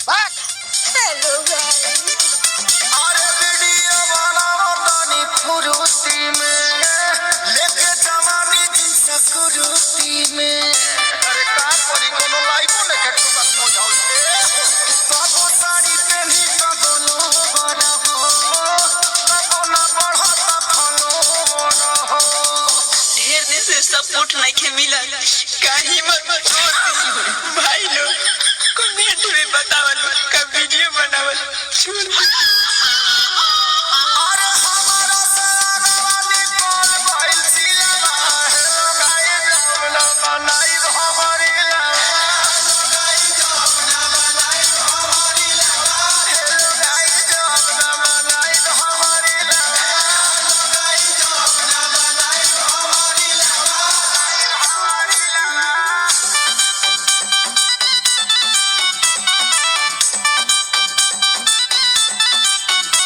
Hello अरे video बनाओ तानी फुरुती में लेके जवानी दिन सकुरुती में अरे का करी कोनो लाइफो ने के तो बात हो जाओ बाबू साड़ी पहनी तो दोनों बड़ा हो बाबू ना बढ़ा ता फलो बड़ा हो ढेर दिन से सपोर्ट नहीं के मिला कहीं मत छोड़ दी भाई लोग कमेंट में बतावल का वीडियो बनावल छोड़ दी। अरे हमारा सारावानी कॉल भाई सिलवा है गाय जावना बनाई हमारी लवा गाय जावना बनाई हमारी लवा गाय जावना बनाई हमारी लवा गाय जावना बनाई हमारी लवा हमारी लवा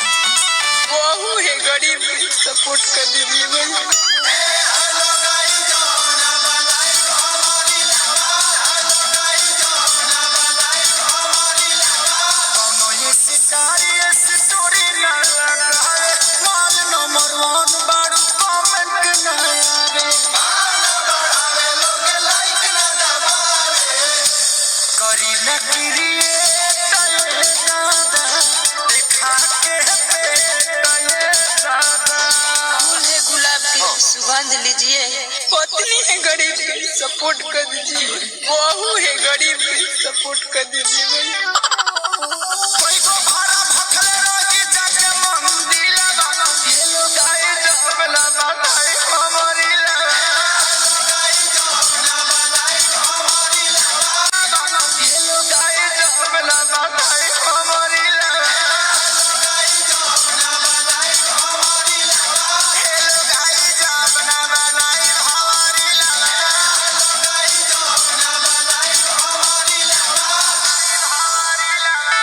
बहू है गरीब सपोर्ट कर दीजिए भाई। हेलो गाय जावना बनाई हमारी लवा गाय जावना बनाई हमारी लवा कोनो ये शिकारी स्टोरी ना लगाए माल नंबर 1 बाड़ू कमेंट ना आवे माल बढ़ावे लोग लाइक ना दबावे करी ना क्रिएट दादा देखा के पेट दादा फूल है गुलाब के सुगंध लीजिए। पत्नी है गरीब की सपोर्ट कर दीजिए। बहू है गरीब की सपोर्ट कर दीजिए भाई। कोई को भरा भखले रही जाके मंदिर लगा हेलो गाय जावना बनाई हमारी लवा गाय जावना बनाई हमारी लवा हेलो गाय जावना बनाई हमारी लवा गाय जावना बनाई हमारी लवा हेलो गाय जावना बनाई हमारी लवा गाय जावना बनाई हमारी लवा हमारी लवा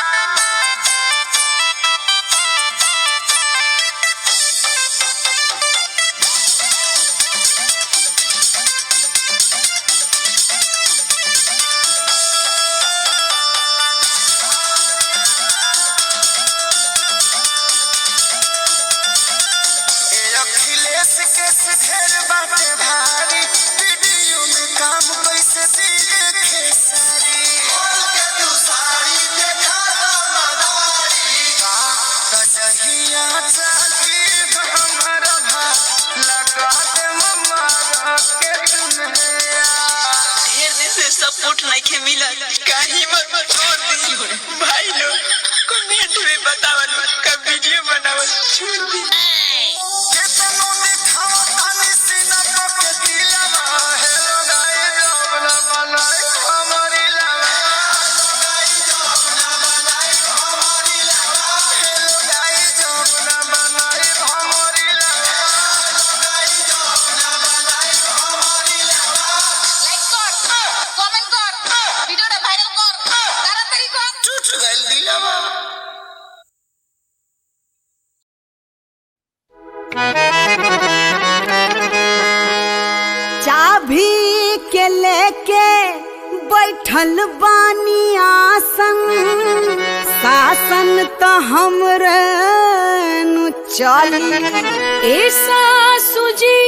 अखिलेश के ढेर बाटे भारी वीडियो में काम कैसे दिखे सारी खोल के तू साड़ी देखा तो मदारी का तजहिया चाली हमारा भाई लगा दे मम्मा के दुनिया ढेर दिन से सपोर्ट नहीं के मिला कहीं मत छोड़ दी भाई लोग कमेंट में बतावल का वीडियो बनावल छोड़ दी। केतनो दिखाओ तानी सीना के दिलवा हेलो गाय जावना बनाई हमारी लवा गाय जावना बनाई हमारी लवा हेलो गाय जावना बनाई हमारी लवा गाय जावना बनाई हमारी लवा লাইক কর কমেন্ট কর ভিডিওটা ভাইরাল কর তাড়াতাড়ি কর टूट गइल दिलवा चाभी के लेके बैठल बानी आसन शासन तो हमरे नु चली ऐसा सुजी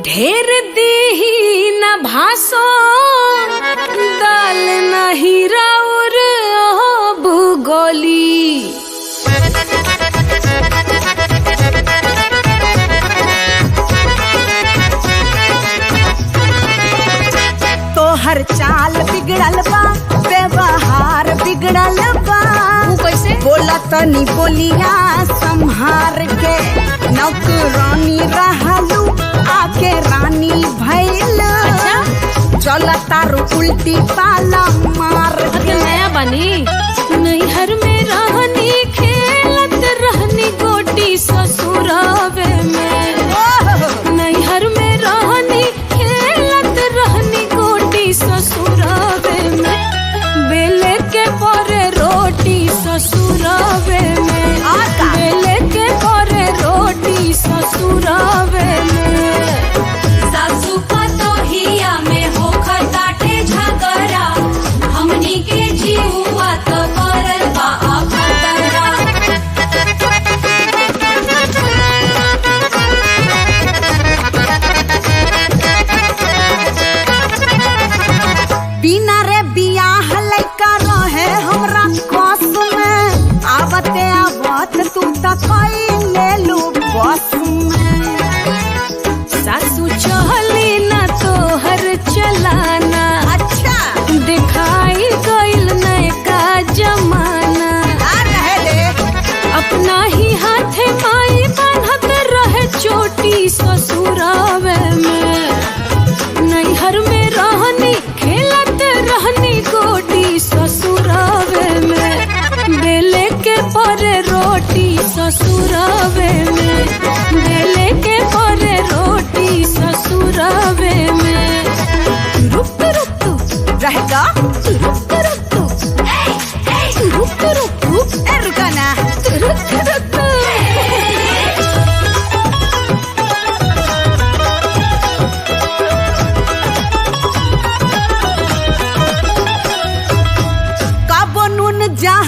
ढेर दीही न भासो दल नहीं राउर भूगोली तोहर चाल बिगड़ल बा व्यवहार बिगड़ल बा कैसे बोला तनी बोलिया संहार के नौकरानी रहलू आके रानी भैल चला तारू उल्टी पाला मार के नया बनी नैहर में रहनी खेलत रहनी गोटी ससुरावे में नैहर में रहनी खेलत रहनी गोटी ससुरावे में बेले के परे रोटी ससुरावे में बेले के परे रोटी ससुरावे में सासू का तो हिया में हो खटाटे झगड़ा हमनी के जीवा तो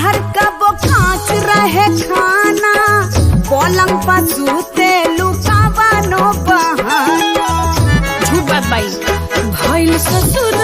तहर कबो कांच रहे खाना पलंग पर सूते लुकावा नो बहाना। झूठ बात बाई भइल ससुर